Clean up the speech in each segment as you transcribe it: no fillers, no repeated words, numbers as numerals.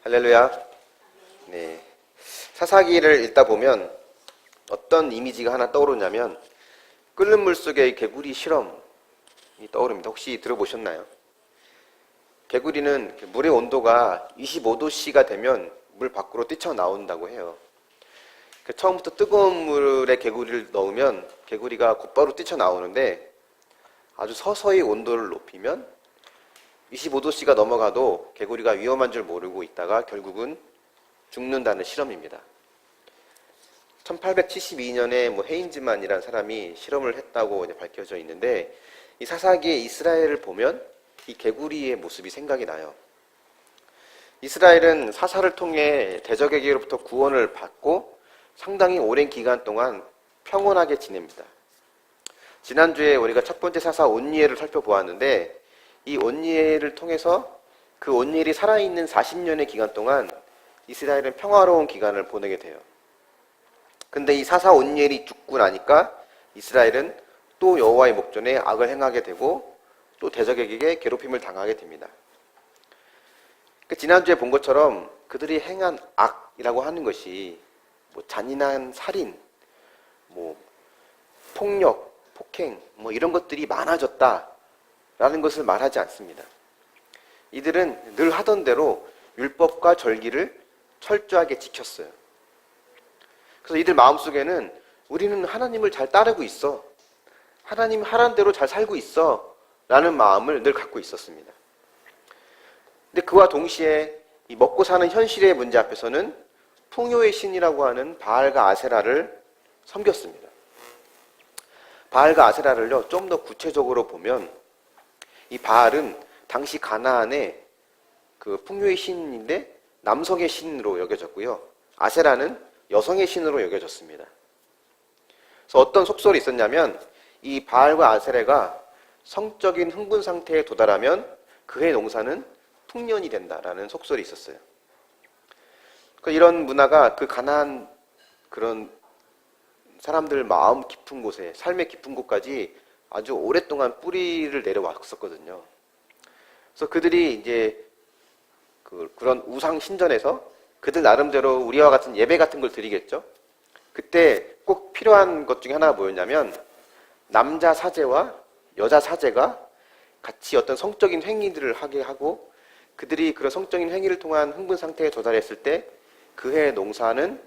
할렐루야. 네. 사사기를 읽다 보면 어떤 이미지가 하나 떠오르냐면 끓는 물 속의 개구리 실험이 떠오릅니다. 혹시 들어보셨나요? 개구리는 물의 온도가 25도씨가 되면 물 밖으로 뛰쳐나온다고 해요. 처음부터 뜨거운 물에 개구리를 넣으면 개구리가 곧바로 뛰쳐나오는데 아주 서서히 온도를 높이면 25도씨가 넘어가도 개구리가 위험한 줄 모르고 있다가 결국은 죽는다는 실험입니다. 1872년에 헤인즈만이라는 사람이 실험을 했다고 밝혀져 있는데, 이 사사기의 이스라엘을 보면 이 개구리의 모습이 생각이 나요. 이스라엘은 사사를 통해 대적에게로부터 구원을 받고 상당히 오랜 기간 동안 평온하게 지냅니다. 지난주에 우리가 첫 번째 사사 온니엘을 살펴보았는데, 이 온니엘을 통해서 그 온니엘이 살아있는 40년의 기간 동안 이스라엘은 평화로운 기간을 보내게 돼요. 근데 이 사사 온니엘이 죽고 나니까 이스라엘은 또 여호와의 목전에 악을 행하게 되고 또 대적에게 괴롭힘을 당하게 됩니다. 지난주에 본 것처럼 그들이 행한 악이라고 하는 것이 잔인한 살인, 폭력, 폭행 이런 것들이 많아졌다라는 것을 말하지 않습니다. 이들은 늘 하던 대로 율법과 절기를 철저하게 지켰어요. 그래서 이들 마음속에는 우리는 하나님을 잘 따르고 있어, 하나님 하라는 대로 잘 살고 있어 라는 마음을 늘 갖고 있었습니다. 근데 그와 동시에 이 먹고 사는 현실의 문제 앞에서는 풍요의 신이라고 하는 바알과 아세라를 섬겼습니다. 바알과 아세라를요, 좀 더 구체적으로 보면 이 바알은 당시 가나안의 그 풍요의 신인데 남성의 신으로 여겨졌고요, 아세라는 여성의 신으로 여겨졌습니다. 그래서 어떤 속설이 있었냐면 이 바알과 아세라가 성적인 흥분 상태에 도달하면 그의 농사는 풍년이 된다라는 속설이 있었어요. 그러니까 이런 문화가 그 가나안 그런 사람들 마음 깊은 곳에, 삶의 깊은 곳까지 아주 오랫동안 뿌리를 내려왔었거든요. 그래서 그들이 이제 그런 우상 신전에서 그들 나름대로 우리와 같은 예배 같은 걸 드리겠죠. 그때 꼭 필요한 것 중에 하나가 뭐였냐면 남자 사제와 여자 사제가 같이 어떤 성적인 행위들을 하게 하고, 그들이 그런 성적인 행위를 통한 흥분 상태에 도달했을 때 그 해의 농사는,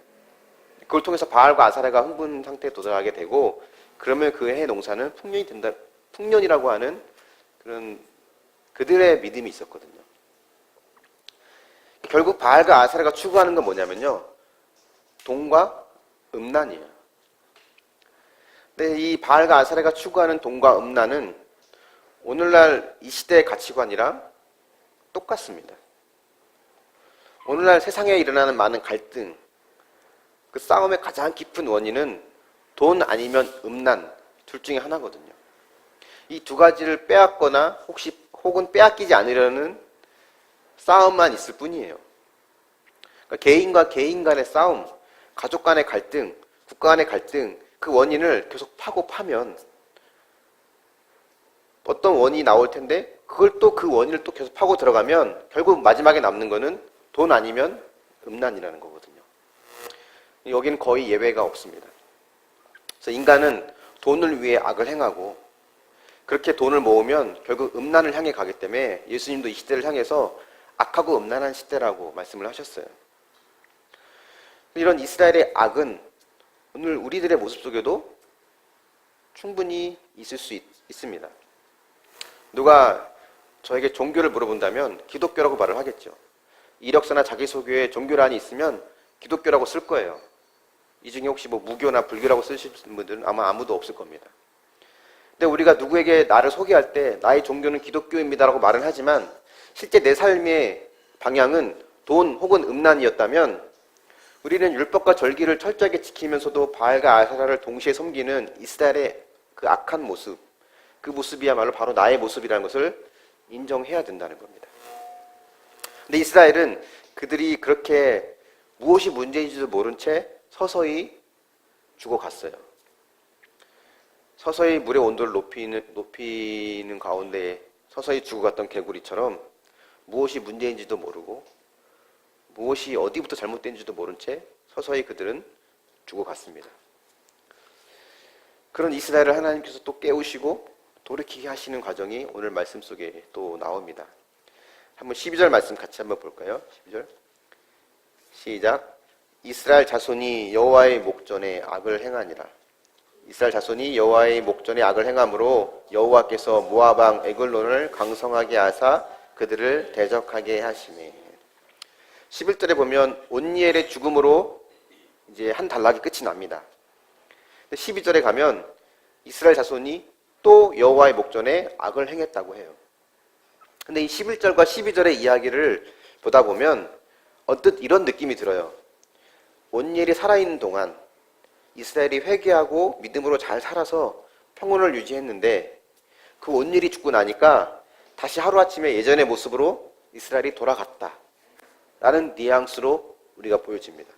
그걸 통해서 바알과 아사라가 흥분 상태에 도달하게 되고, 그러면 그 해의 농사는 풍년이 된다, 풍년이라고 하는 그런 그들의 믿음이 있었거든요. 결국 바알과 아사라가 추구하는 건 뭐냐면요, 돈과 음란이에요. 근데 이 바알과 아사라가 추구하는 돈과 음란은 오늘날 이 시대의 가치관이랑 똑같습니다. 오늘날 세상에 일어나는 많은 갈등, 그 싸움의 가장 깊은 원인은 돈 아니면 음란 둘 중에 하나거든요. 이 두 가지를 빼앗거나 혹은 빼앗기지 않으려는 싸움만 있을 뿐이에요. 그러니까 개인과 개인 간의 싸움, 가족 간의 갈등, 국가 간의 갈등, 그 원인을 계속 파고 파면 어떤 원인이 나올 텐데 그걸 또 그 원인을 또 계속 파고 들어가면 결국 마지막에 남는 거는 돈 아니면 음란이라는 거거든요. 여기는 거의 예외가 없습니다. 그래서 인간은 돈을 위해 악을 행하고, 그렇게 돈을 모으면 결국 음란을 향해 가기 때문에 예수님도 이 시대를 향해서 악하고 음란한 시대라고 말씀을 하셨어요. 이런 이스라엘의 악은 오늘 우리들의 모습 속에도 충분히 있을 수 있습니다. 누가 저에게 종교를 물어본다면 기독교라고 말을 하겠죠. 이력서나 자기소개에 종교란이 있으면 기독교라고 쓸 거예요. 이 중에 혹시 무교나 불교라고 쓰시는 분들은 아마 아무도 없을 겁니다. 근데 우리가 누구에게 나를 소개할 때 나의 종교는 기독교입니다라고 말을 하지만 실제 내 삶의 방향은 돈 혹은 음란이었다면 우리는 율법과 절기를 철저하게 지키면서도 바알과 아세라를 동시에 섬기는 이스라엘의 그 악한 모습, 그 모습이야말로 바로 나의 모습이라는 것을 인정해야 된다는 겁니다. 근데 이스라엘은 그들이 그렇게 무엇이 문제인지도 모른 채 서서히 죽어갔어요. 서서히 물의 온도를 높이는 가운데 서서히 죽어갔던 개구리처럼 무엇이 문제인지도 모르고 무엇이 어디부터 잘못된지도 모른 채 서서히 그들은 죽어갔습니다. 그런 이스라엘을 하나님께서 또 깨우시고 돌이키게 하시는 과정이 오늘 말씀 속에 또 나옵니다. 한번 12절 말씀 같이 한번 볼까요? 12절 시작. 이스라엘 자손이 여호와의 목전에 악을 행하니라. 이스라엘 자손이 여호와의 목전에 악을 행함으로 여호와께서 모압 왕 에글론을 강성하게 하사 그들을 대적하게 하시매. 11절에 보면 온니엘의 죽음으로 이제 한 단락이 끝이 납니다. 12절에 가면 이스라엘 자손이 또 여호와의 목전에 악을 행했다고 해요. 근데 이 11절과 12절의 이야기를 보다 보면 언뜻 이런 느낌이 들어요. 온니엘이 살아있는 동안 이스라엘이 회개하고 믿음으로 잘 살아서 평온을 유지했는데 그 온니엘이 죽고 나니까 다시 하루아침에 예전의 모습으로 이스라엘이 돌아갔다 라는 뉘앙스로 우리가 보여집니다.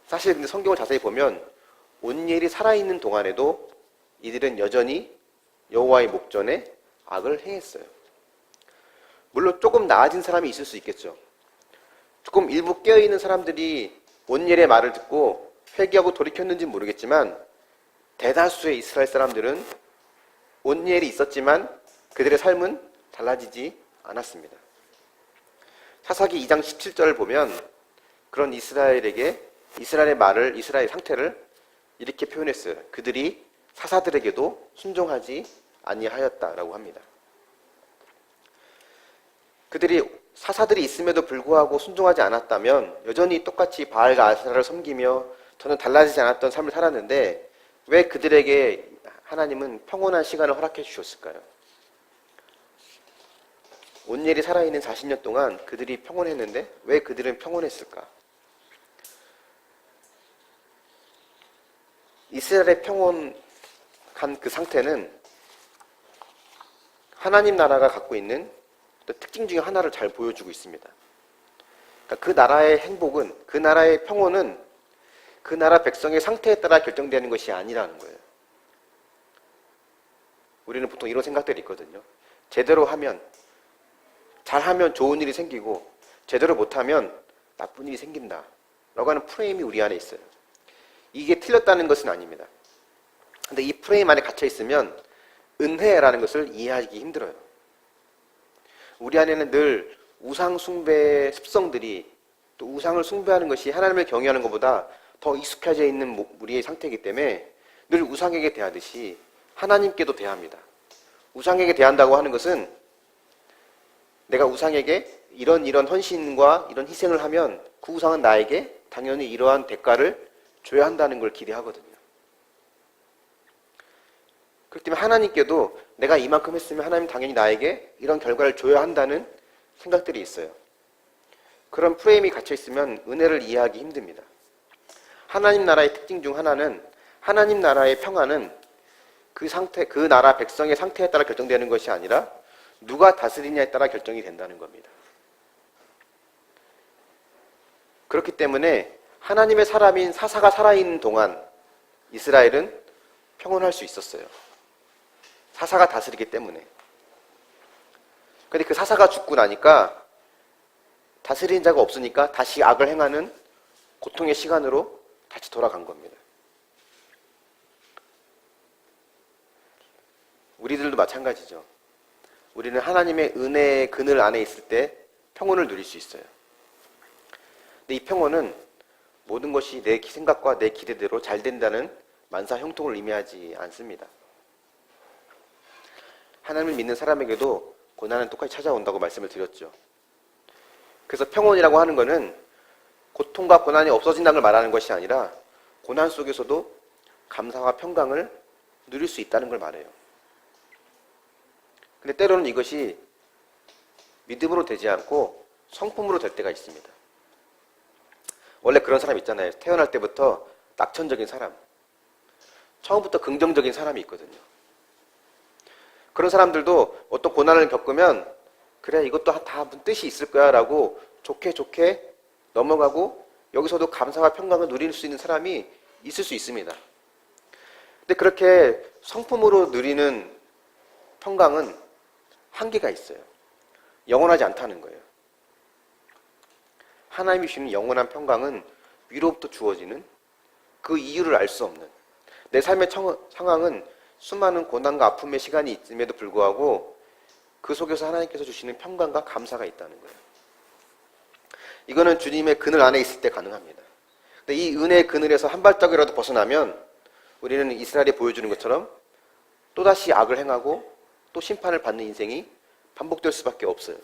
사실 근데 성경을 자세히 보면 온니엘이 살아있는 동안에도 이들은 여전히 여호와의 목전에 악을 행했어요. 물론 조금 나아진 사람이 있을 수 있겠죠. 조금 일부 깨어있는 사람들이 온니엘의 말을 듣고 회개하고 돌이켰는지는 모르겠지만 대다수의 이스라엘 사람들은 온니엘이 있었지만 그들의 삶은 달라지지 않았습니다. 사사기 2장 17절을 보면 그런 이스라엘의 말을, 이스라엘 상태를 이렇게 표현했어요. 그들이 사사들에게도 순종하지 아니하였다라고 합니다. 사사들이 있음에도 불구하고 순종하지 않았다면 여전히 똑같이 바알과 아세라를 섬기며 저는 달라지지 않았던 삶을 살았는데 왜 그들에게 하나님은 평온한 시간을 허락해 주셨을까요? 온니엘이 살아있는 40년 동안 그들이 평온했는데 왜 그들은 평온했을까? 이스라엘의 평온한 그 상태는 하나님 나라가 갖고 있는 특징 중에 하나를 잘 보여주고 있습니다. 그러니까 그 나라의 행복은, 그 나라의 평온은 그 나라 백성의 상태에 따라 결정되는 것이 아니라는 거예요. 우리는 보통 이런 생각들이 있거든요. 제대로 하면, 잘하면 좋은 일이 생기고 제대로 못하면 나쁜 일이 생긴다 라고 하는 프레임이 우리 안에 있어요. 이게 틀렸다는 것은 아닙니다. 근데 이 프레임 안에 갇혀 있으면 은혜라는 것을 이해하기 힘들어요. 우리 안에는 늘 우상 숭배의 습성들이, 또 우상을 숭배하는 것이 하나님을 경외하는 것보다 더 익숙해져 있는 우리의 상태이기 때문에 늘 우상에게 대하듯이 하나님께도 대합니다. 우상에게 대한다고 하는 것은 내가 우상에게 이런 헌신과 이런 희생을 하면 그 우상은 나에게 당연히 이러한 대가를 줘야 한다는 걸 기대하거든요. 그렇기 때문에 하나님께도 내가 이만큼 했으면 하나님 당연히 나에게 이런 결과를 줘야 한다는 생각들이 있어요. 그런 프레임이 갇혀 있으면 은혜를 이해하기 힘듭니다. 하나님 나라의 특징 중 하나는 하나님 나라의 평안은 그 나라 백성의 상태에 따라 결정되는 것이 아니라 누가 다스리냐에 따라 결정이 된다는 겁니다. 그렇기 때문에 하나님의 사람인 사사가 살아있는 동안 이스라엘은 평온할 수 있었어요. 사사가 다스리기 때문에. 그런데 그 사사가 죽고 나니까 다스리는 자가 없으니까 다시 악을 행하는 고통의 시간으로 다시 돌아간 겁니다. 우리들도 마찬가지죠. 우리는 하나님의 은혜의 그늘 안에 있을 때 평온을 누릴 수 있어요. 근데 이 평온은 모든 것이 내 생각과 내 기대대로 잘 된다는 만사 형통을 의미하지 않습니다. 하나님을 믿는 사람에게도 고난은 똑같이 찾아온다고 말씀을 드렸죠. 그래서 평온이라고 하는 것은 고통과 고난이 없어진다는 걸 말하는 것이 아니라 고난 속에서도 감사와 평강을 누릴 수 있다는 걸 말해요. 근데 때로는 이것이 믿음으로 되지 않고 성품으로 될 때가 있습니다. 원래 그런 사람 있잖아요. 태어날 때부터 낙천적인 사람, 처음부터 긍정적인 사람이 있거든요. 그런 사람들도 어떤 고난을 겪으면 그래 이것도 다 뜻이 있을 거야 라고 좋게 넘어가고 여기서도 감사와 평강을 누릴 수 있는 사람이 있을 수 있습니다. 근데 그렇게 성품으로 누리는 평강은 한계가 있어요. 영원하지 않다는 거예요. 하나님이 주시는 영원한 평강은 위로부터 주어지는 그 이유를 알 수 없는, 내 삶의 상황은 수많은 고난과 아픔의 시간이 있음에도 불구하고 그 속에서 하나님께서 주시는 평강과 감사가 있다는 거예요. 이거는 주님의 그늘 안에 있을 때 가능합니다. 근데 이 은혜의 그늘에서 한 발짝이라도 벗어나면 우리는 이스라엘이 보여주는 것처럼 또다시 악을 행하고 또 심판을 받는 인생이 반복될 수밖에 없어요.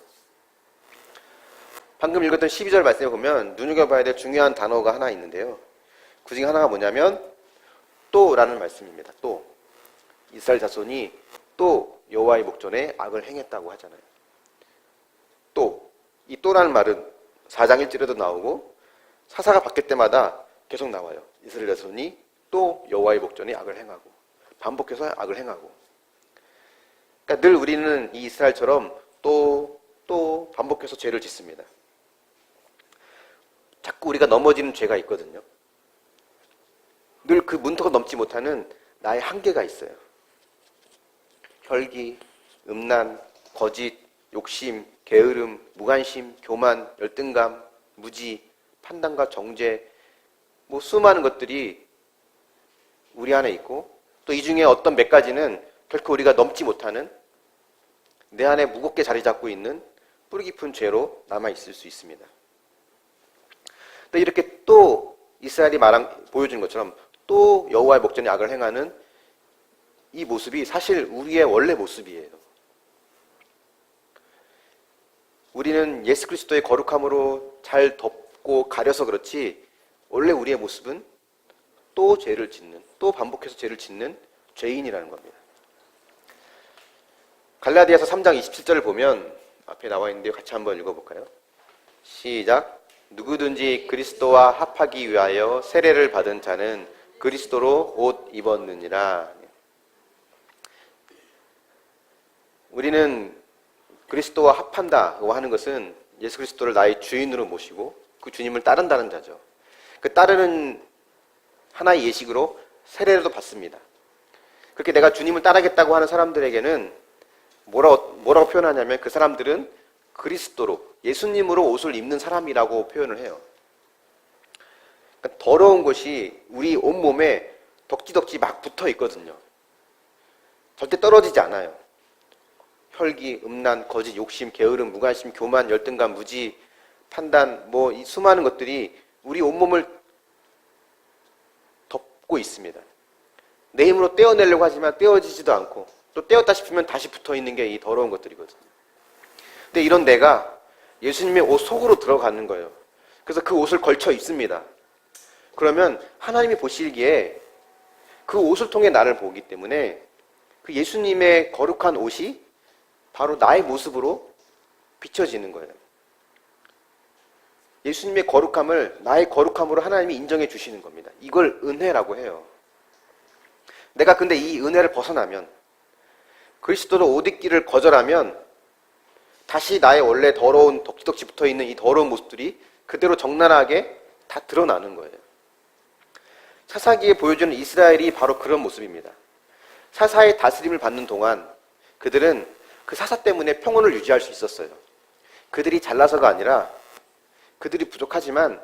방금 읽었던 12절 말씀에 보면 눈여겨봐야 될 중요한 단어가 하나 있는데요. 그 중에 하나가 뭐냐면 또라는 말씀입니다. 또. 이스라엘 자손이 또 여호와의 목전에 악을 행했다고 하잖아요. 또. 이 또라는 말은 4장 1절에도 나오고 사사가 바뀔 때마다 계속 나와요. 이스라엘 자손이 또 여호와의 목전에 악을 행하고 반복해서 악을 행하고. 그러니까 늘 우리는 이 이스라엘처럼 또 반복해서 죄를 짓습니다. 자꾸 우리가 넘어지는 죄가 있거든요. 늘 그 문턱을 넘지 못하는 나의 한계가 있어요. 혈기, 음란, 거짓, 욕심, 게으름, 무관심, 교만, 열등감, 무지, 판단과 정죄, 수많은 것들이 우리 안에 있고, 또 이 중에 어떤 몇 가지는 결코 우리가 넘지 못하는 내 안에 무겁게 자리 잡고 있는 뿌리 깊은 죄로 남아있을 수 있습니다. 또 이렇게 또 이스라엘이 보여주는 것처럼 또 여호와의 목전에 악을 행하는 이 모습이 사실 우리의 원래 모습이에요. 우리는 예수 그리스도의 거룩함으로 잘 덮고 가려서 그렇지 원래 우리의 모습은 또 죄를 짓는, 또 반복해서 죄를 짓는 죄인이라는 겁니다. 갈라디아서 3장 27절을 보면 앞에 나와 있는데 같이 한번 읽어볼까요? 시작. 누구든지 그리스도와 합하기 위하여 세례를 받은 자는 그리스도로 옷 입었느니라. 우리는 그리스도와 합한다고 하는 것은 예수 그리스도를 나의 주인으로 모시고 그 주님을 따른다는 자죠. 그 따르는 하나의 예식으로 세례도 받습니다. 그렇게 내가 주님을 따르겠다고 하는 사람들에게는 뭐라고 표현하냐면 그 사람들은 그리스도로, 예수님으로 옷을 입는 사람이라고 표현을 해요. 그러니까 더러운 것이 우리 온몸에 덕지덕지 막 붙어 있거든요. 절대 떨어지지 않아요. 혈기, 음란, 거짓, 욕심, 게으름, 무관심, 교만, 열등감, 무지, 판단, 이 수많은 것들이 우리 온몸을 덮고 있습니다. 내 힘으로 떼어내려고 하지만 떼어지지도 않고 또 떼었다 싶으면 다시 붙어 있는 게 이 더러운 것들이거든요. 근데 이런 내가 예수님의 옷 속으로 들어가는 거예요. 그래서 그 옷을 걸쳐 입습니다. 그러면 하나님이 보시기에 그 옷을 통해 나를 보기 때문에 그 예수님의 거룩한 옷이 바로 나의 모습으로 비춰지는 거예요. 예수님의 거룩함을 나의 거룩함으로 하나님이 인정해 주시는 겁니다. 이걸 은혜라고 해요. 내가 근데 이 은혜를 벗어나면, 그리스도로 옷 입기를 거절하면 다시 나의 원래 더러운 덕지덕지 붙어있는 이 더러운 모습들이 그대로 적나라하게 다 드러나는 거예요. 사사기에 보여주는 이스라엘이 바로 그런 모습입니다. 사사의 다스림을 받는 동안 그들은 그 사사 때문에 평온을 유지할 수 있었어요. 그들이 잘나서가 아니라 그들이 부족하지만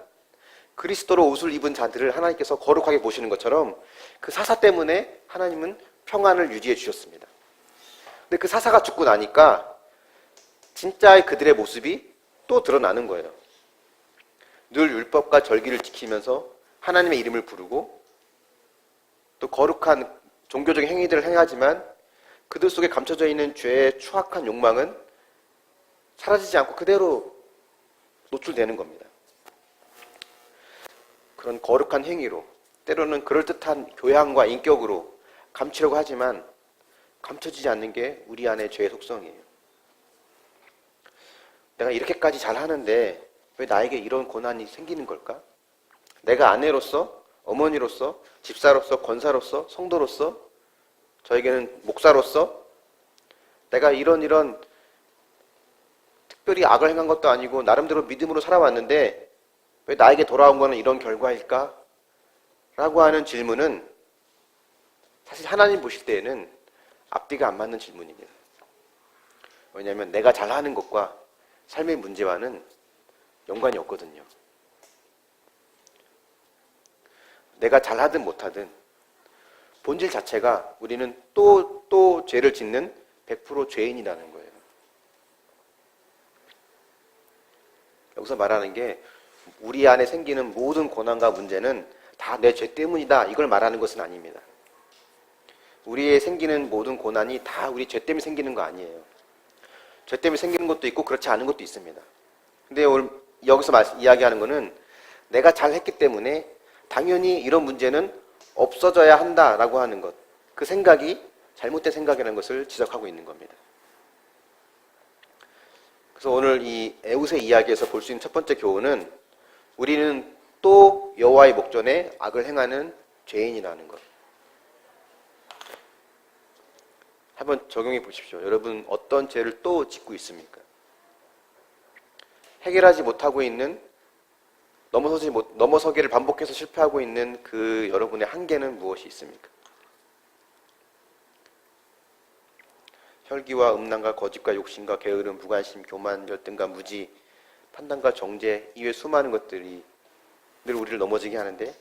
그리스도로 옷을 입은 자들을 하나님께서 거룩하게 보시는 것처럼 그 사사 때문에 하나님은 평안을 유지해 주셨습니다. 근데 그 사사가 죽고 나니까 진짜의 그들의 모습이 또 드러나는 거예요. 늘 율법과 절기를 지키면서 하나님의 이름을 부르고 또 거룩한 종교적인 행위들을 행하지만 그들 속에 감춰져 있는 죄의 추악한 욕망은 사라지지 않고 그대로 노출되는 겁니다. 그런 거룩한 행위로, 때로는 그럴듯한 교양과 인격으로 감추려고 하지만 감춰지지 않는 게 우리 안의 죄의 속성이에요. 내가 이렇게까지 잘하는데 왜 나에게 이런 고난이 생기는 걸까? 내가 아내로서, 어머니로서, 집사로서, 권사로서, 성도로서, 저에게는 목사로서 내가 이런 특별히 악을 행한 것도 아니고 나름대로 믿음으로 살아왔는데 왜 나에게 돌아온 거는 이런 결과일까? 라고 하는 질문은 사실 하나님 보실 때에는 앞뒤가 안 맞는 질문입니다. 왜냐하면 내가 잘하는 것과 삶의 문제와는 연관이 없거든요. 내가 잘하든 못하든 본질 자체가 우리는 또 죄를 짓는 100% 죄인이라는 거예요. 여기서 말하는 게 우리 안에 생기는 모든 고난과 문제는 다 내 죄 때문이다, 이걸 말하는 것은 아닙니다. 우리의 생기는 모든 고난이 다 우리 죄 때문에 생기는 거 아니에요. 죄 때문에 생기는 것도 있고 그렇지 않은 것도 있습니다. 근데 오늘 여기서 이야기하는 거는 내가 잘했기 때문에 당연히 이런 문제는 없어져야 한다라고 하는 것, 그 생각이 잘못된 생각이라는 것을 지적하고 있는 겁니다. 그래서 오늘 이 에웃의 이야기에서 볼 수 있는 첫 번째 교훈은 우리는 또 여호와의 목전에 악을 행하는 죄인이라는 것. 한번 적용해 보십시오. 여러분 어떤 죄를 또 짓고 있습니까? 해결하지 못하고 있는, 넘어서기를 반복해서 실패하고 있는 그 여러분의 한계는 무엇이 있습니까? 혈기와 음란과 거짓과 욕심과 게으름, 무관심, 교만, 열등과 무지, 판단과 정죄 이외 수많은 것들이 늘 우리를 넘어지게 하는데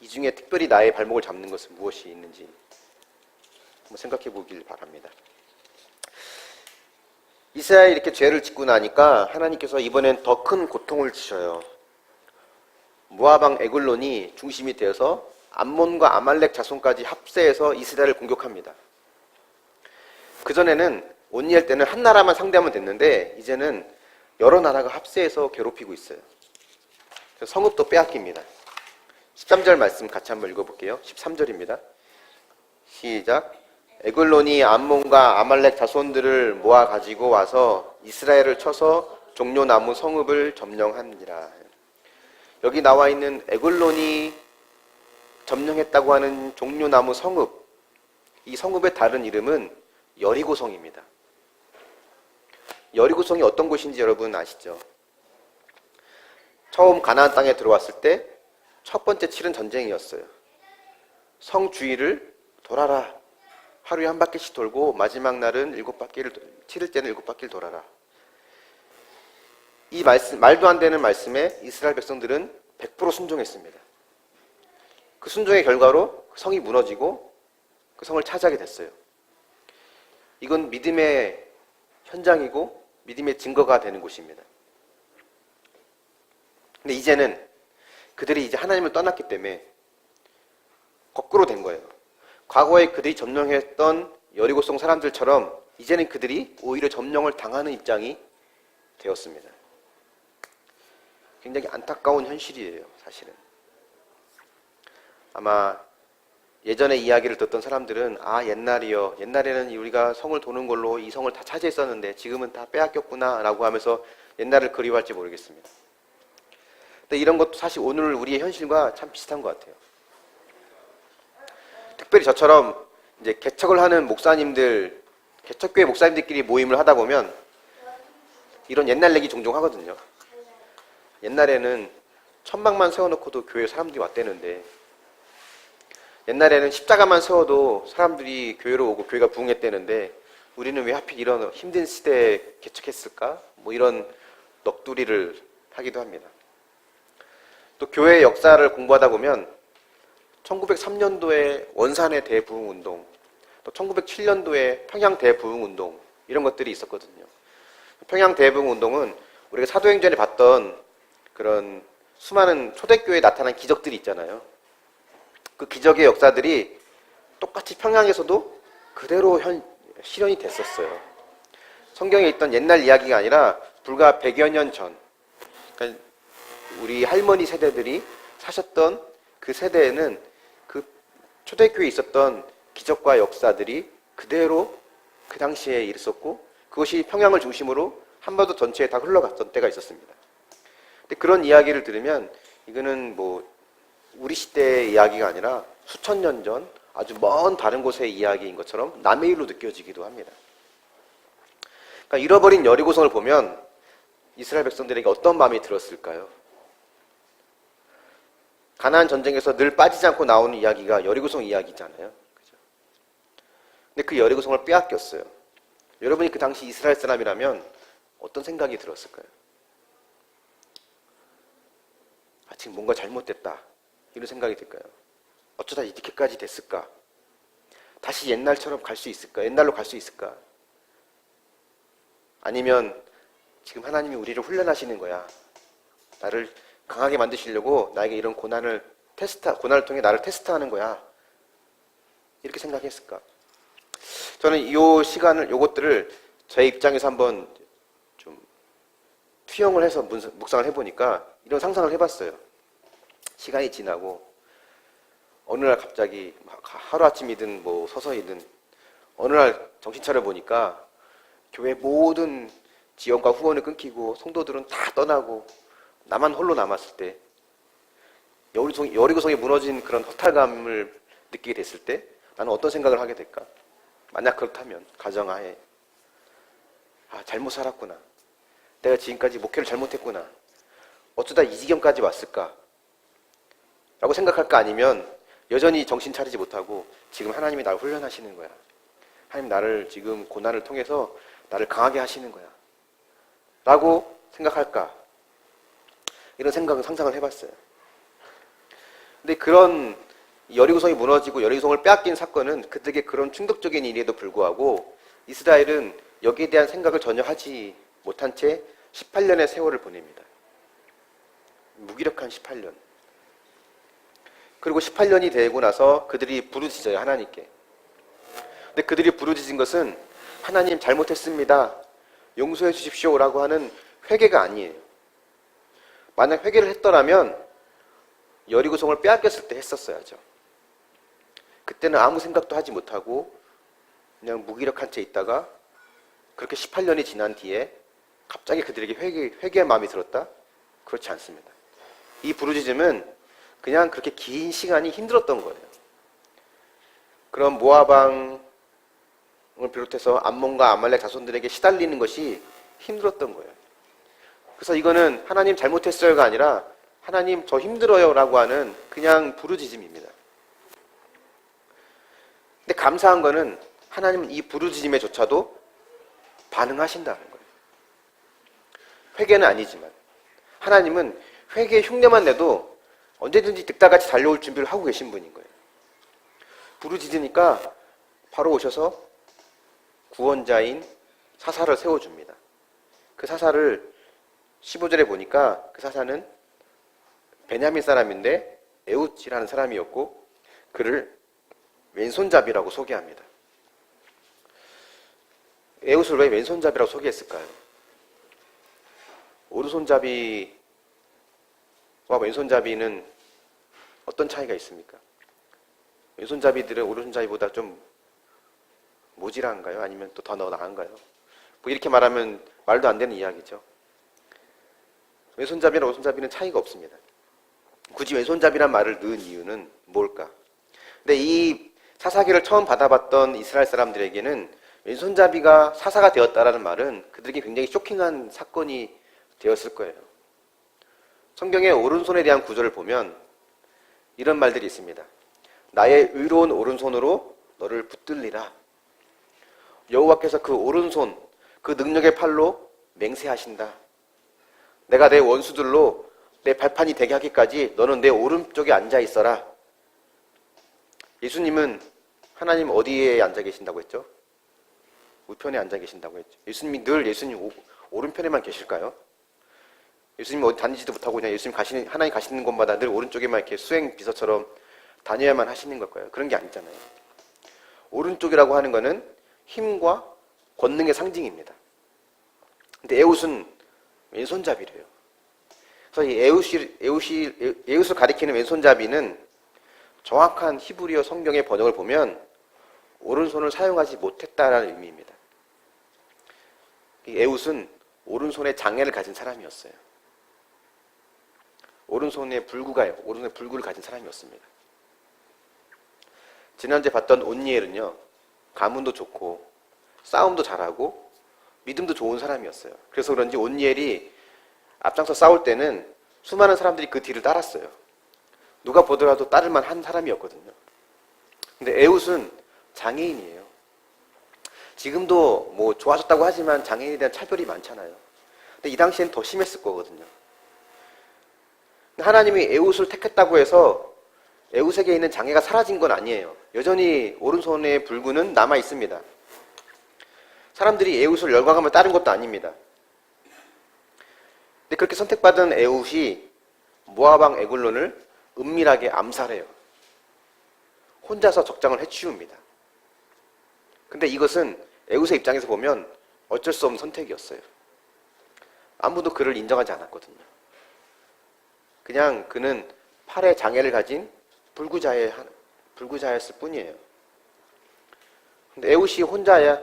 이 중에 특별히 나의 발목을 잡는 것은 무엇이 있는지 한번 생각해 보길 바랍니다. 이스라엘이 이렇게 죄를 짓고 나니까 하나님께서 이번엔 더 큰 고통을 주셔요. 모압 왕 에글론이 중심이 되어서 암몬과 아말렉 자손까지 합세해서 이스라엘을 공격합니다. 그전에는 온니엘 때는 한 나라만 상대하면 됐는데 이제는 여러 나라가 합세해서 괴롭히고 있어요. 성읍도 빼앗깁니다. 13절 말씀 같이 한번 읽어볼게요. 13절입니다. 시작. 에글론이 암몬과 아말렉 자손들을 모아 가지고 와서 이스라엘을 쳐서 종려나무 성읍을 점령하니라. 여기 나와 있는 에글론이 점령했다고 하는 종려나무 성읍, 이 성읍의 다른 이름은 여리고성입니다. 여리고성이 어떤 곳인지 여러분 아시죠? 처음 가나안 땅에 들어왔을 때 첫 번째 치른 전쟁이었어요. 성 주위를 돌아라. 하루에 한 바퀴씩 돌고 마지막 날은 7바퀴를, 7일째는 7바퀴를 돌아라. 이 말씀, 말도 안 되는 말씀에 이스라엘 백성들은 100% 순종했습니다. 그 순종의 결과로 성이 무너지고 그 성을 차지하게 됐어요. 이건 믿음의 현장이고 믿음의 증거가 되는 곳입니다. 근데 이제는 그들이 이제 하나님을 떠났기 때문에 거꾸로 된 거예요. 과거에 그들이 점령했던 여리고성 사람들처럼 이제는 그들이 오히려 점령을 당하는 입장이 되었습니다. 굉장히 안타까운 현실이에요, 사실은. 아마 예전에 이야기를 듣던 사람들은 옛날이요. 옛날에는 우리가 성을 도는 걸로 이 성을 다 차지했었는데 지금은 다 빼앗겼구나 라고 하면서 옛날을 그리워할지 모르겠습니다. 근데 이런 것도 사실 오늘 우리의 현실과 참 비슷한 것 같아요. 특별히 저처럼 이제 개척을 하는 목사님들, 개척교회 목사님들끼리 모임을 하다 보면 이런 옛날 얘기 종종 하거든요. 옛날에는 천막만 세워놓고도 교회에 사람들이 왔대는데 옛날에는 십자가만 세워도 사람들이 교회로 오고 교회가 부흥했대는데 우리는 왜 하필 이런 힘든 시대에 개척했을까? 뭐 이런 넋두리를 하기도 합니다. 또 교회의 역사를 공부하다 보면 1903년도에 원산의 대부흥운동, 또 1907년도에 평양 대부흥운동 이런 것들이 있었거든요. 평양 대부흥운동은 우리가 사도행전에 봤던 그런 수많은 초대교회에 나타난 기적들이 있잖아요. 그 기적의 역사들이 똑같이 평양에서도 그대로 실현이 됐었어요. 성경에 있던 옛날 이야기가 아니라 불과 100여 년 전, 그러니까 우리 할머니 세대들이 사셨던 그 세대에는 그 초대교회에 있었던 기적과 역사들이 그대로 그 당시에 있었고 그것이 평양을 중심으로 한반도 전체에 다 흘러갔던 때가 있었습니다. 근데 그런 이야기를 들으면 이거는 뭐 우리 시대의 이야기가 아니라 수천 년 전 아주 먼 다른 곳의 이야기인 것처럼 남의 일로 느껴지기도 합니다. 그러니까 잃어버린 여리고성을 보면 이스라엘 백성들에게 어떤 마음이 들었을까요? 가나안 전쟁에서 늘 빠지지 않고 나오는 이야기가 여리고성 이야기잖아요. 그죠? 근데 그 여리고성을 빼앗겼어요. 여러분이 그 당시 이스라엘 사람이라면 어떤 생각이 들었을까요? 지금 뭔가 잘못됐다. 이런 생각이 들까요? 어쩌다 이렇게까지 됐을까? 다시 옛날처럼 갈 수 있을까? 옛날로 갈 수 있을까? 아니면 지금 하나님이 우리를 훈련하시는 거야. 나를 강하게 만드시려고 나에게 이런 고난을 통해 나를 테스트하는 거야. 이렇게 생각했을까? 저는 요것들을 제 입장에서 한번 좀 투영을 해서 묵상을 해보니까 이런 상상을 해봤어요. 시간이 지나고 어느 날 갑자기 하루아침이든 뭐 서서히든 어느 날 정신 차려 보니까 교회 모든 지원과 후원을 끊기고 성도들은 다 떠나고 나만 홀로 남았을 때 여리고성이 무너진 그런 허탈감을 느끼게 됐을 때 나는 어떤 생각을 하게 될까? 만약 그렇다면 가정하에 잘못 살았구나. 내가 지금까지 목회를 잘못했구나. 어쩌다 이 지경까지 왔을까? 라고 생각할까? 아니면 여전히 정신 차리지 못하고 지금 하나님이 나를 훈련하시는 거야. 하나님 나를 지금 고난을 통해서 나를 강하게 하시는 거야. 라고 생각할까? 이런 상상을 해봤어요. 근데 그런 여리고성이 무너지고 여리고성을 빼앗긴 사건은 그들에게 그런 충격적인 일에도 불구하고 이스라엘은 여기에 대한 생각을 전혀 하지 못한 채 18년의 세월을 보냅니다. 무기력한 18년. 그리고 18년이 되고 나서 그들이 부르짖어요, 하나님께. 근데 그들이 부르짖은 것은 하나님 잘못했습니다. 용서해 주십시오라고 하는 회개가 아니에요. 만약 회개를 했더라면 여리고성을 빼앗겼을 때 했었어야죠. 그때는 아무 생각도 하지 못하고 그냥 무기력한 채 있다가 그렇게 18년이 지난 뒤에 갑자기 그들에게 회개의 마음이 들었다? 그렇지 않습니다. 이 부르짖음은 그냥 그렇게 긴 시간이 힘들었던 거예요. 그런 모압 왕을 비롯해서 암몬과 아말렉 자손들에게 시달리는 것이 힘들었던 거예요. 그래서 이거는 하나님 잘못했어요가 아니라 하나님 저 힘들어요 라고 하는 그냥 부르짖음입니다. 근데 감사한 거는 하나님은 이 부르짖음에조차도 반응하신다는 거예요. 회개는 아니지만 하나님은 회개의 흉내만 내도 언제든지 득달같이 달려올 준비를 하고 계신 분인 거예요. 부르짖으니까 바로 오셔서 구원자인 사사를 세워줍니다. 그 사사를 15절에 보니까 그 사사는 베냐민 사람인데 에웃이라는 사람이었고 그를 왼손잡이라고 소개합니다. 에웃을 왜 왼손잡이라고 소개했을까요? 오른손잡이와 왼손잡이는 어떤 차이가 있습니까? 왼손잡이들은 오른손잡이보다 좀 모질한가요? 아니면 또 더 나은가요? 뭐 이렇게 말하면 말도 안 되는 이야기죠. 왼손잡이랑 오른손잡이는 차이가 없습니다. 굳이 왼손잡이란 말을 넣은 이유는 뭘까? 근데 이 사사기를 처음 받아봤던 이스라엘 사람들에게는 왼손잡이가 사사가 되었다라는 말은 그들에게 굉장히 쇼킹한 사건이 되었을 거예요. 성경의 오른손에 대한 구절을 보면 이런 말들이 있습니다. 나의 의로운 오른손으로 너를 붙들리라. 여호와께서 그 오른손, 그 능력의 팔로 맹세하신다. 내가 내 원수들로 내 발판이 되게 하기까지 너는 내 오른쪽에 앉아 있어라. 예수님은 하나님 어디에 앉아 계신다고 했죠? 우편에 앉아 계신다고 했죠. 예수님이 늘 예수님 오른편에만 계실까요? 예수님이 어디 다니지도 못하고 그냥 하나님 가시는 곳마다 늘 오른쪽에만 이렇게 수행 비서처럼 다녀야만 하시는 걸까요? 그런 게 아니잖아요. 오른쪽이라고 하는 것은 힘과 권능의 상징입니다. 근데 에웃은 왼손잡이래요. 그래서 이 에웃을 가리키는 왼손잡이는 정확한 히브리어 성경의 번역을 보면 오른손을 사용하지 못했다라는 의미입니다. 이 에웃은 오른손에 장애를 가진 사람이었어요. 오른손에 불구를 가진 사람이었습니다. 지난주에 봤던 온니엘은요, 가문도 좋고 싸움도 잘하고 믿음도 좋은 사람이었어요. 그래서 그런지 온니엘이 앞장서 싸울 때는 수많은 사람들이 그 뒤를 따랐어요. 누가 보더라도 따를만 한 사람이었거든요. 근데 에웃은 장애인이에요. 지금도 뭐 좋아졌다고 하지만 장애인에 대한 차별이 많잖아요. 근데 이 당시엔 더 심했을 거거든요. 하나님이 에웃을 택했다고 해서 에웃에게 있는 장애가 사라진 건 아니에요. 여전히 오른손의 불구는 남아 있습니다. 사람들이 에웃을 열광하며 따른 것도 아닙니다. 근데 그렇게 선택받은 에웃이 모압 왕 에글론을 은밀하게 암살해요. 혼자서 적장을 해치웁니다. 근데 이것은 에웃의 입장에서 보면 어쩔 수 없는 선택이었어요. 아무도 그를 인정하지 않았거든요. 그냥 그는 팔에 장애를 가진 불구자였을 뿐이에요. 근데 에웃이 혼자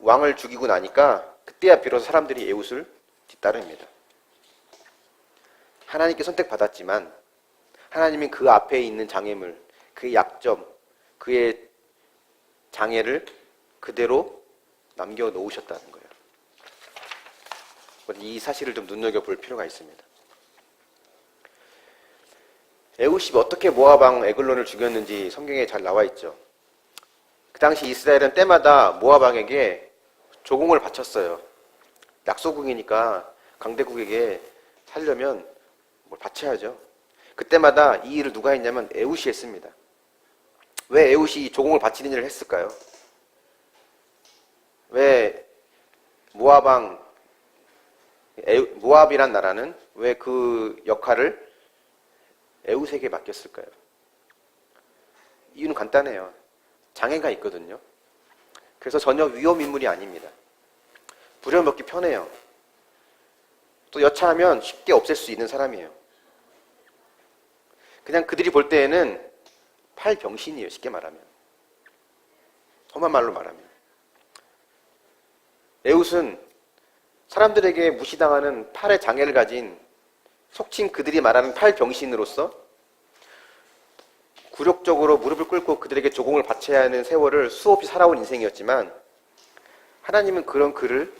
왕을 죽이고 나니까 그때야 비로소 사람들이 에웃을 뒤따릅니다. 하나님께 선택받았지만 하나님은 그 앞에 있는 장애물, 그의 약점, 그의 장애를 그대로 남겨놓으셨다는 거예요. 이 사실을 좀 눈여겨볼 필요가 있습니다. 에웃이 어떻게 모압 왕 에글론을 죽였는지 성경에 잘 나와 있죠. 그 당시 이스라엘은 때마다 모압 왕에게 조공을 바쳤어요. 약소국이니까 강대국에게 살려면 뭘 바쳐야죠. 그때마다 이 일을 누가 했냐면 에웃이 했습니다. 왜 에웃이 조공을 바치는 일을 했을까요? 왜 모압이란 나라는 왜 그 역할을 에웃에게 맡겼을까요? 이유는 간단해요. 장애가 있거든요. 그래서 전혀 위험 인물이 아닙니다. 부려먹기 편해요. 또 여차하면 쉽게 없앨 수 있는 사람이에요. 그냥 그들이 볼 때에는 팔병신이에요. 쉽게 말하면. 험한 말로 말하면. 에웃은 사람들에게 무시당하는 팔의 장애를 가진 속칭 그들이 말하는 팔병신으로서 굴욕적으로 무릎을 꿇고 그들에게 조공을 바쳐야 하는 세월을 수없이 살아온 인생이었지만 하나님은 그런 그를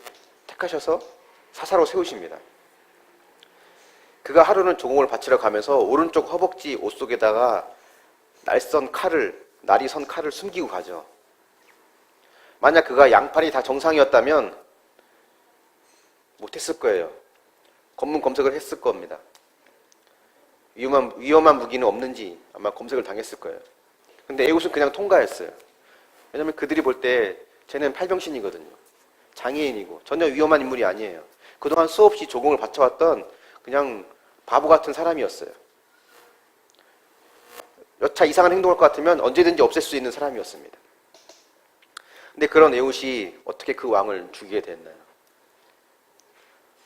택하셔서 사사로 세우십니다. 그가 하루는 조공을 바치러 가면서 오른쪽 허벅지 옷 속에다가 날이 선 칼을 숨기고 가죠. 만약 그가 양팔이 다 정상이었다면 못했을 거예요. 검문 검색을 했을 겁니다. 위험한 무기는 없는지 아마 검색을 당했을 거예요. 근데 에웃은 그냥 통과했어요. 왜냐하면 그들이 볼 때 쟤는 팔병신이거든요. 장애인이고 전혀 위험한 인물이 아니에요. 그동안 수없이 조공을 바쳐왔던 그냥 바보 같은 사람이었어요. 여차 이상한 행동할 것 같으면 언제든지 없앨 수 있는 사람이었습니다. 근데 그런 에웃이 어떻게 그 왕을 죽이게 됐나요?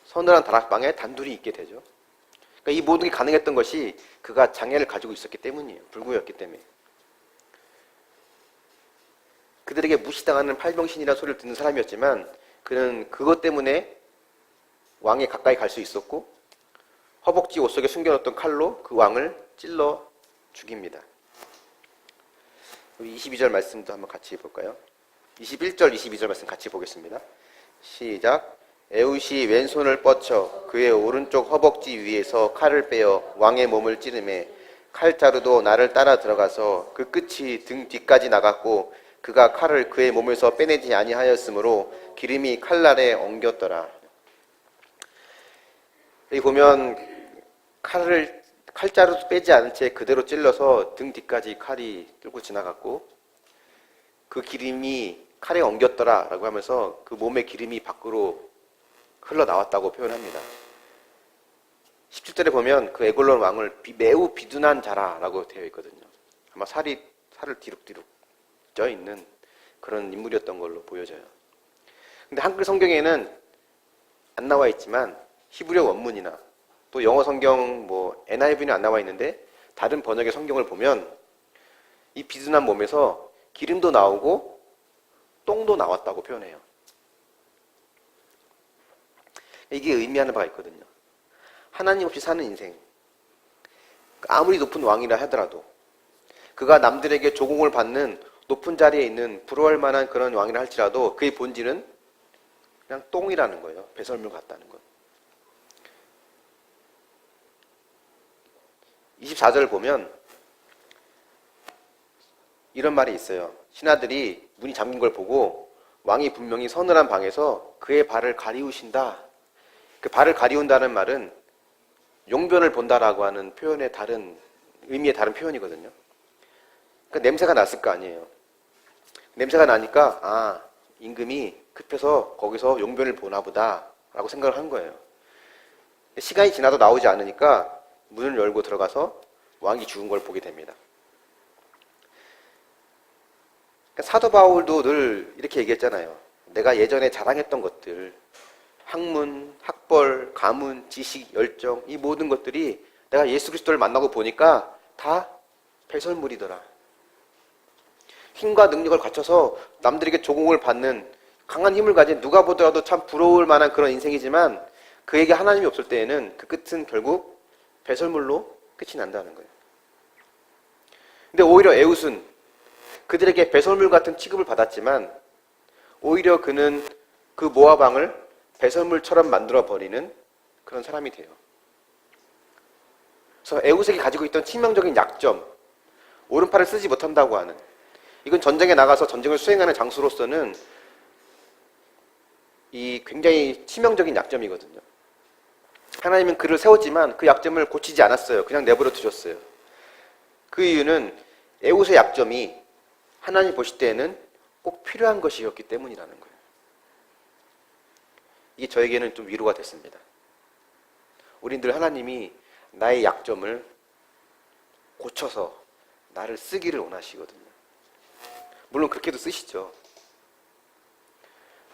서늘한 다락방에 단둘이 있게 되죠. 그러니까 이 모든 게 가능했던 것이 그가 장애를 가지고 있었기 때문이에요. 불구였기 때문에. 그들에게 무시당하는 팔병신이라는 소리를 듣는 사람이었지만 그는 그것 때문에 왕에 가까이 갈 수 있었고 허벅지 옷 속에 숨겨놓던 칼로 그 왕을 찔러 죽입니다. 22절 말씀도 한번 같이 볼까요? 21절, 22절 말씀 같이 보겠습니다. 시작. 에웃이 왼손을 뻗쳐 그의 오른쪽 허벅지 위에서 칼을 빼어 왕의 몸을 찌르매 칼자루도 나를 따라 들어가서 그 끝이 등 뒤까지 나갔고 그가 칼을 그의 몸에서 빼내지 아니하였으므로 기름이 칼날에 엉겼더라. 여기 보면 칼자루도 빼지 않은 채 그대로 찔러서 등 뒤까지 칼이 뚫고 지나갔고 그 기름이 칼에 엉겼더라 라고 하면서 그 몸의 기름이 밖으로 흘러나왔다고 표현합니다. 17절에 보면 그 에글론 왕을 매우 비둔한 자라라고 되어 있거든요. 아마 살을 디룩디룩 쪄 있는 그런 인물이었던 걸로 보여져요. 근데 한글 성경에는 안 나와 있지만 히브리어 원문이나 또 영어 성경 NIV는 안 나와 있는데 다른 번역의 성경을 보면 이 비둔한 몸에서 기름도 나오고 똥도 나왔다고 표현해요. 이게 의미하는 바가 있거든요. 하나님 없이 사는 인생. 아무리 높은 왕이라 하더라도 그가 남들에게 조공을 받는 높은 자리에 있는 부러워할 만한 그런 왕이라 할지라도 그의 본질은 그냥 똥이라는 거예요. 배설물 같다는 것. 24절을 보면 이런 말이 있어요. 신하들이 문이 잠긴 걸 보고 왕이 분명히 서늘한 방에서 그의 발을 가리우신다. 그 발을 가리운다는 말은 용변을 본다라고 하는 표현의 다른 의미의 다른 표현이거든요. 그러니까 냄새가 났을 거 아니에요. 냄새가 나니까 임금이 급해서 거기서 용변을 보나 보다라고 생각을 한 거예요. 시간이 지나도 나오지 않으니까 문을 열고 들어가서 왕이 죽은 걸 보게 됩니다. 그러니까 사도 바울도 늘 이렇게 얘기했잖아요. 내가 예전에 자랑했던 것들, 학문, 학벌, 가문, 지식, 열정, 이 모든 것들이 내가 예수 그리스도를 만나고 보니까 다 배설물이더라. 힘과 능력을 갖춰서 남들에게 조공을 받는 강한 힘을 가진 누가 보더라도 참 부러울 만한 그런 인생이지만 그에게 하나님이 없을 때에는 그 끝은 결국 배설물로 끝이 난다는 거예요. 근데 오히려 에웃은 그들에게 배설물 같은 취급을 받았지만 오히려 그는 그 모압 왕을 배설물처럼 만들어버리는 그런 사람이 돼요. 그래서 에웃에게 가지고 있던 치명적인 약점, 오른팔을 쓰지 못한다고 하는, 이건 전쟁에 나가서 전쟁을 수행하는 장수로서는 이 굉장히 치명적인 약점이거든요. 하나님은 그를 세웠지만 그 약점을 고치지 않았어요. 그냥 내버려 두셨어요. 그 이유는 에웃의 약점이 하나님 보실 때에는 꼭 필요한 것이었기 때문이라는 거예요. 이게 저에게는 좀 위로가 됐습니다. 우리들 하나님이 나의 약점을 고쳐서 나를 쓰기를 원하시거든요. 물론 그렇게도 쓰시죠.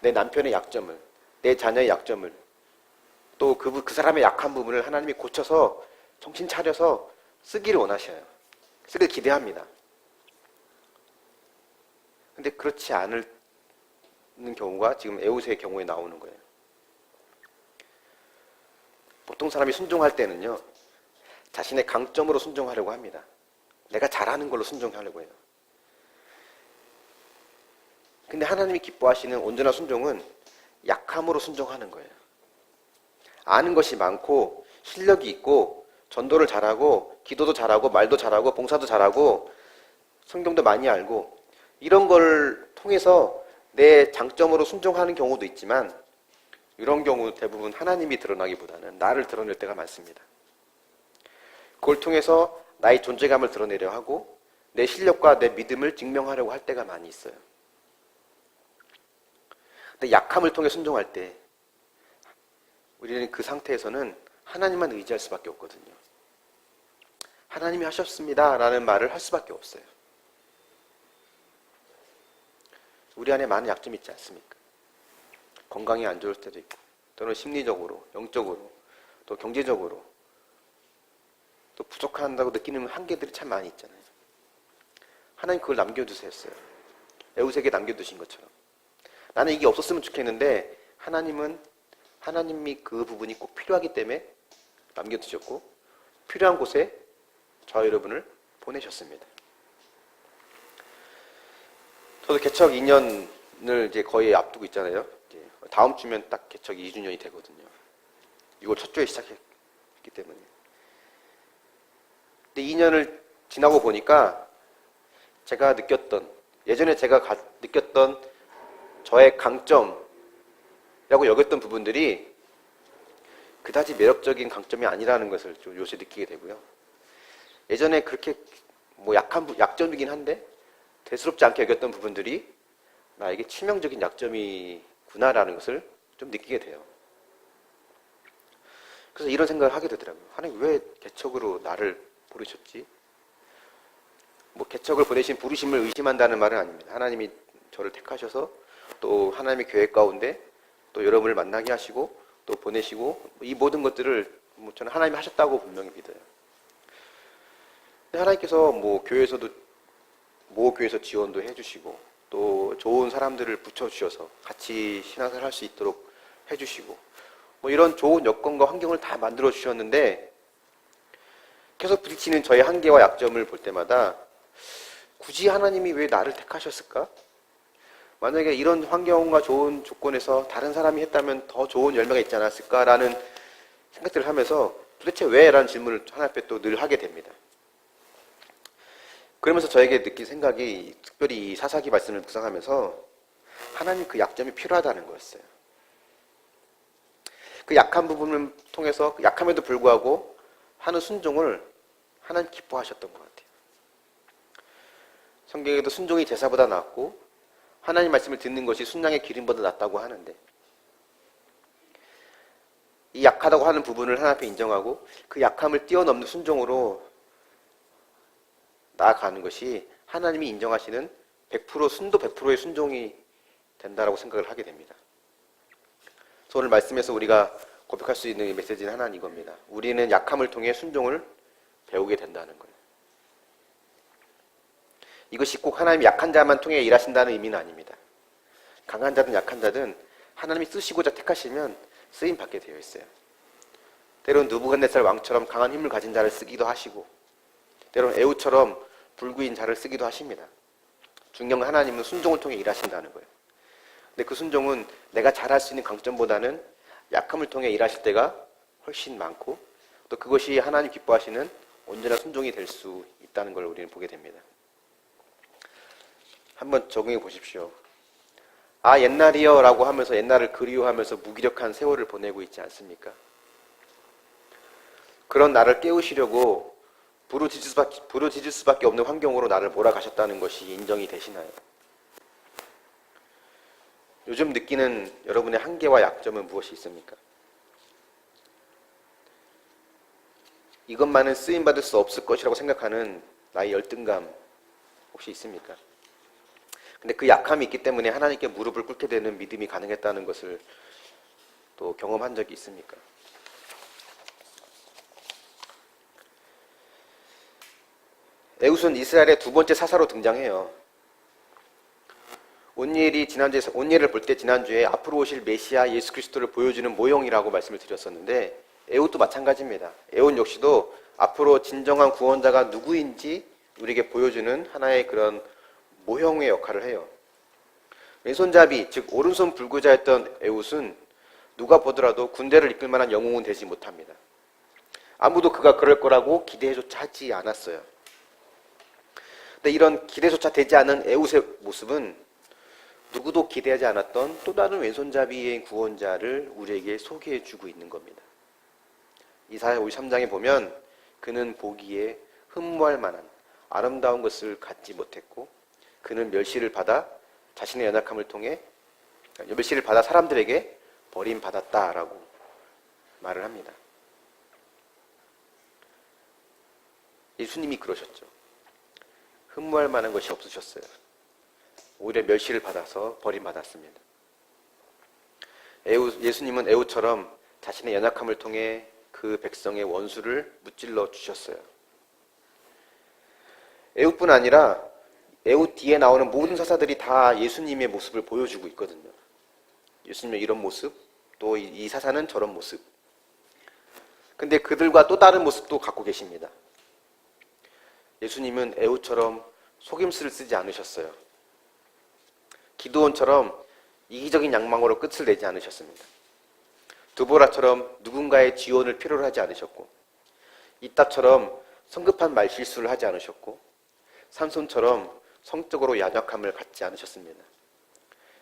내 남편의 약점을, 내 자녀의 약점을, 또 그 사람의 약한 부분을 하나님이 고쳐서 정신 차려서 쓰기를 원하셔요. 쓰기를 기대합니다. 근데 그렇지 않는 경우가 지금 에웃의 경우에 나오는 거예요. 보통 사람이 순종할 때는요, 자신의 강점으로 순종하려고 합니다. 내가 잘하는 걸로 순종하려고 해요. 근데 하나님이 기뻐하시는 온전한 순종은 약함으로 순종하는 거예요. 아는 것이 많고 실력이 있고 전도를 잘하고 기도도 잘하고 말도 잘하고 봉사도 잘하고 성경도 많이 알고 이런 걸 통해서 내 장점으로 순종하는 경우도 있지만 이런 경우 대부분 하나님이 드러나기보다는 나를 드러낼 때가 많습니다. 그걸 통해서 나의 존재감을 드러내려 하고 내 실력과 내 믿음을 증명하려고 할 때가 많이 있어요. 근데 약함을 통해 순종할 때 우리는 그 상태에서는 하나님만 의지할 수밖에 없거든요. 하나님이 하셨습니다 라는 말을 할 수밖에 없어요. 우리 안에 많은 약점이 있지 않습니까? 건강이 안 좋을 때도 있고 또는 심리적으로, 영적으로, 또 경제적으로 또 부족한다고 느끼는 한계들이 참 많이 있잖아요. 하나님 그걸 남겨두셨어요. 에웃에게 남겨두신 것처럼. 나는 이게 없었으면 좋겠는데 하나님이 그 부분이 꼭 필요하기 때문에 남겨두셨고 필요한 곳에 저와 여러분을 보내셨습니다. 저도 개척 2년을 이제 거의 앞두고 있잖아요. 이제 다음 주면 딱 개척 2주년이 되거든요. 6월 첫 주에 시작했기 때문에. 근데 2년을 지나고 보니까 제가 느꼈던, 예전에 제가 느꼈던 저의 강점이라고 여겼던 부분들이 그다지 매력적인 강점이 아니라는 것을 좀 요새 느끼게 되고요. 예전에 그렇게 약점이긴 한데 대수롭지 않게 여겼던 부분들이 나에게 치명적인 약점이구나라는 것을 좀 느끼게 돼요. 그래서 이런 생각을 하게 되더라고요. 하나님 왜 개척으로 나를 부르셨지? 개척을 보내신 부르심을 의심한다는 말은 아닙니다. 하나님이 저를 택하셔서 또 하나님의 계획 가운데 또 여러분을 만나게 하시고 또 보내시고 이 모든 것들을 저는 하나님이 하셨다고 분명히 믿어요. 근데 하나님께서 교회에서 지원도 해주시고 또 좋은 사람들을 붙여주셔서 같이 신앙생활 할 수 있도록 해주시고 이런 좋은 여건과 환경을 다 만들어 주셨는데 계속 부딪히는 저의 한계와 약점을 볼 때마다 굳이 하나님이 왜 나를 택하셨을까? 만약에 이런 환경과 좋은 조건에서 다른 사람이 했다면 더 좋은 열매가 있지 않았을까라는 생각들을 하면서 도대체 왜? 라는 질문을 하나님 앞에 또 늘 하게 됩니다. 그러면서 저에게 느낀 생각이 특별히 이 사사기 말씀을 묵상하면서 하나님 그 약점이 필요하다는 거였어요. 그 약한 부분을 통해서 약함에도 불구하고 하는 순종을 하나님 기뻐하셨던 것 같아요. 성경에도 순종이 제사보다 낫고 하나님 말씀을 듣는 것이 순양의 기름보다 낫다고 하는데, 이 약하다고 하는 부분을 하나님 앞에 인정하고 그 약함을 뛰어넘는 순종으로 나아가는 것이 하나님이 인정하시는 100% 순도 100%의 순종이 된다라고 생각을 하게 됩니다. 그래서 오늘 말씀에서 우리가 고백할 수 있는 메시지는 하나는 이겁니다. 우리는 약함을 통해 순종을 배우게 된다는 거예요. 이것이 꼭 하나님이 약한 자만 통해 일하신다는 의미는 아닙니다. 강한 자든 약한 자든 하나님이 쓰시고자 택하시면 쓰임 받게 되어 있어요. 때로는 느부갓네살 왕처럼 강한 힘을 가진 자를 쓰기도 하시고, 때로는 에후처럼 불구인 자를 쓰기도 하십니다. 중요한 건 하나님은 순종을 통해 일하신다는 거예요. 근데 그 순종은 내가 잘할 수 있는 강점보다는 약함을 통해 일하실 때가 훨씬 많고, 또 그것이 하나님 기뻐하시는 온전한 순종이 될 수 있다는 걸 우리는 보게 됩니다. 한번 적용해 보십시오. 아, 옛날이요 라고 하면서 옛날을 그리워하면서 무기력한 세월을 보내고 있지 않습니까? 그런 나를 깨우시려고 부르짖을 수밖에 없는 환경으로 나를 몰아가셨다는 것이 인정이 되시나요? 요즘 느끼는 여러분의 한계와 약점은 무엇이 있습니까? 이것만은 쓰임받을 수 없을 것이라고 생각하는 나의 열등감 혹시 있습니까? 근데 그 약함이 있기 때문에 하나님께 무릎을 꿇게 되는 믿음이 가능했다는 것을 또 경험한 적이 있습니까? 에훗은 이스라엘의 두 번째 사사로 등장해요. 온니엘을 볼 때 지난주에 앞으로 오실 메시아 예수 그리스도를 보여주는 모형이라고 말씀을 드렸었는데, 에훗도 마찬가지입니다. 에훗 역시도 앞으로 진정한 구원자가 누구인지 우리에게 보여주는 하나의 그런 모형의 역할을 해요. 왼손잡이, 즉 오른손 불구자였던 에훗은 누가 보더라도 군대를 이끌 만한 영웅은 되지 못합니다. 아무도 그가 그럴 거라고 기대조차 하지 않았어요. 근데 이런 기대조차 되지 않은 에훗의 모습은 누구도 기대하지 않았던 또 다른 왼손잡이의 구원자를 우리에게 소개해주고 있는 겁니다. 이사야 53장에 보면 그는 보기에 흠모할 만한 아름다운 것을 갖지 못했고, 그는 멸시를 받아 자신의 연약함을 통해 멸시를 받아 사람들에게 버림받았다라고 말을 합니다. 예수님이 그러셨죠. 흠모할 만한 것이 없으셨어요. 오히려 멸시를 받아서 버림받았습니다. 예수님은 에훗처럼 자신의 연약함을 통해 그 백성의 원수를 무찔러 주셨어요. 에훗뿐 아니라 에훗 뒤에 나오는 모든 사사들이 다 예수님의 모습을 보여주고 있거든요. 예수님의 이런 모습, 또 이 사사는 저런 모습. 근데 그들과 또 다른 모습도 갖고 계십니다. 예수님은 에훗처럼 속임수를 쓰지 않으셨어요. 기드온처럼 이기적인 양망으로 끝을 내지 않으셨습니다. 드보라처럼 누군가의 지원을 필요로 하지 않으셨고, 이따처럼 성급한 말실수를 하지 않으셨고, 삼손처럼 성적으로 연약함을 갖지 않으셨습니다.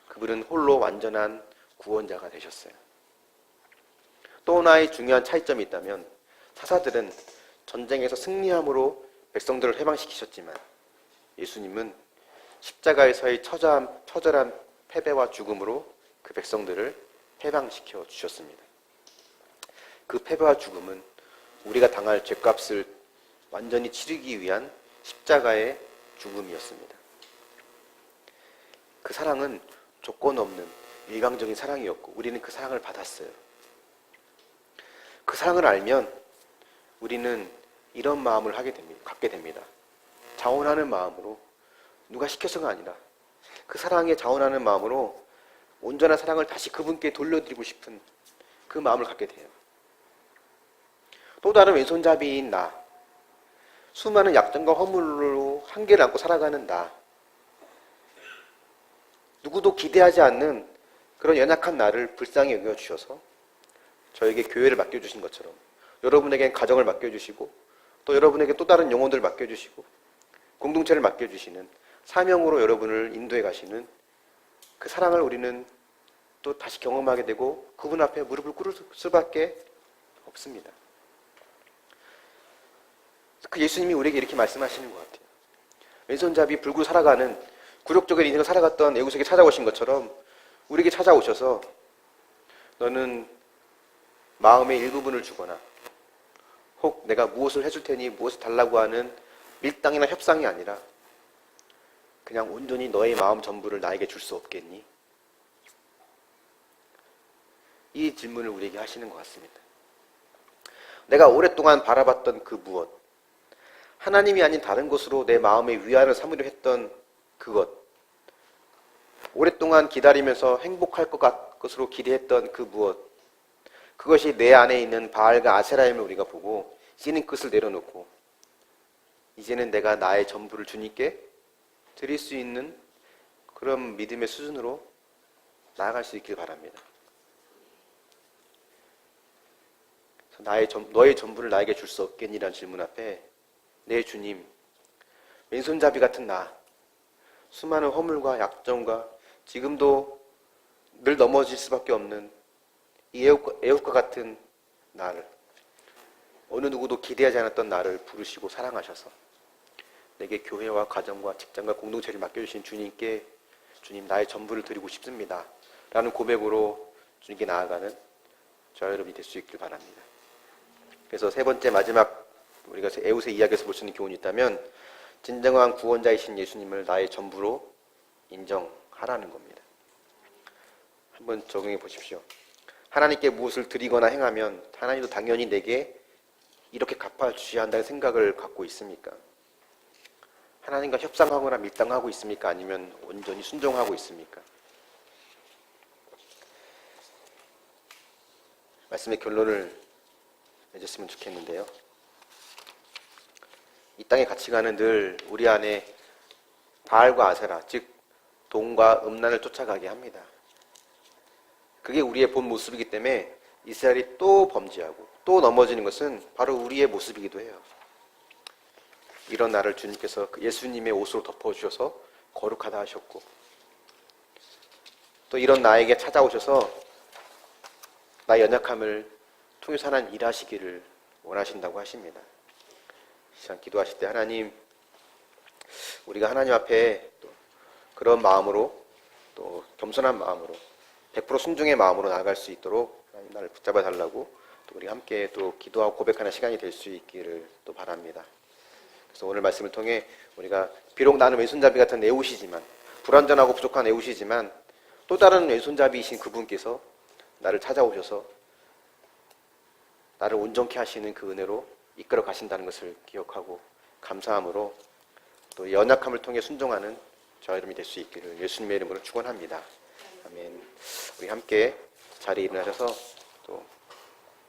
그분은 홀로 완전한 구원자가 되셨어요. 또 하나의 중요한 차이점이 있다면, 사사들은 전쟁에서 승리함으로 백성들을 해방시키셨지만 예수님은 십자가에서의 처절한 패배와 죽음으로 그 백성들을 해방시켜 주셨습니다. 그 패배와 죽음은 우리가 당할 죗값을 완전히 치르기 위한 십자가의 죽음이었습니다. 그 사랑은 조건 없는 일방적인 사랑이었고, 우리는 그 사랑을 받았어요. 그 사랑을 알면 우리는 이런 마음을 갖게 됩니다. 자원하는 마음으로, 누가 시켜서가 아니라 그 사랑에 자원하는 마음으로 온전한 사랑을 다시 그분께 돌려드리고 싶은 그 마음을 갖게 돼요. 또 다른 왼손잡이인 나, 수많은 약점과 허물로 한계를 안고 살아가는 나, 누구도 기대하지 않는 그런 연약한 나를 불쌍히 여겨주셔서 저에게 교회를 맡겨주신 것처럼 여러분에겐 가정을 맡겨주시고, 또 여러분에게 또 다른 영혼들을 맡겨주시고, 공동체를 맡겨주시는 사명으로 여러분을 인도해 가시는 그 사랑을 우리는 또 다시 경험하게 되고 그분 앞에 무릎을 꿇을 수밖에 없습니다. 그 예수님이 우리에게 이렇게 말씀하시는 것 같아요. 왼손잡이 불구 살아가는 굴욕적인 인생을 살아갔던 에우스에게 찾아오신 것처럼 우리에게 찾아오셔서 너는 마음의 일부분을 주거나 혹 내가 무엇을 해줄 테니 무엇을 달라고 하는 밀당이나 협상이 아니라 그냥 온전히 너의 마음 전부를 나에게 줄 수 없겠니? 이 질문을 우리에게 하시는 것 같습니다. 내가 오랫동안 바라봤던 그 무엇, 하나님이 아닌 다른 것으로 내 마음의 위안을 삼으려 했던 그것, 오랫동안 기다리면서 행복할 것으로 기대했던 그 무엇, 그것이 내 안에 있는 바알과 아세라임을 우리가 보고 씨는 끝을 내려놓고 이제는 내가 나의 전부를 주님께 드릴 수 있는 그런 믿음의 수준으로 나아갈 수 있길 바랍니다. 너의 전부를 나에게 줄 수 없겠니라는 질문 앞에 내 주님, 왼손잡이 같은 나, 수많은 허물과 약점과 지금도 늘 넘어질 수밖에 없는 이 애국과 같은 나를, 어느 누구도 기대하지 않았던 나를 부르시고 사랑하셔서 내게 교회와 가정과 직장과 공동체를 맡겨주신 주님께 주님 나의 전부를 드리고 싶습니다 라는 고백으로 주님께 나아가는 저와 여러분이 될 수 있길 바랍니다. 그래서 세 번째 마지막 우리가 에웃의 이야기에서 볼 수 있는 교훈이 있다면 진정한 구원자이신 예수님을 나의 전부로 인정하라는 겁니다. 한번 적용해 보십시오. 하나님께 무엇을 드리거나 행하면 하나님도 당연히 내게 이렇게 갚아주셔야 한다는 생각을 갖고 있습니까? 하나님과 협상하거나 밀당하고 있습니까? 아니면 온전히 순종하고 있습니까? 말씀의 결론을 맺었으면 좋겠는데요. 이 땅의 가치관은 늘 우리 안에 바알과 아세라, 즉 돈과 음란을 쫓아가게 합니다. 그게 우리의 본 모습이기 때문에 이스라엘이 또 범죄하고 또 넘어지는 것은 바로 우리의 모습이기도 해요. 이런 나를 주님께서 예수님의 옷으로 덮어주셔서 거룩하다 하셨고 또 이런 나에게 찾아오셔서 나의 연약함을 통해서 하나님 일하시기를 원하신다고 하십니다. 시간 기도하실 때 하나님, 우리가 하나님 앞에 또 그런 마음으로 또 겸손한 마음으로 100% 순종의 마음으로 나아갈 수 있도록 하나님 나를 붙잡아 달라고 또 우리 함께 또 기도하고 고백하는 시간이 될 수 있기를 또 바랍니다. 그래서 오늘 말씀을 통해 우리가 비록 나는 왼손잡이 같은 에웃이지만 불완전하고 부족한 에웃이지만 또 다른 왼손잡이이신 그분께서 나를 찾아오셔서 나를 온전케 하시는 그 은혜로 이끌어 가신다는 것을 기억하고 감사함으로 또 연약함을 통해 순종하는 저와 여러분이 될 수 있기를 예수님의 이름으로 축원합니다. 아멘. 우리 함께 자리에 일어나셔서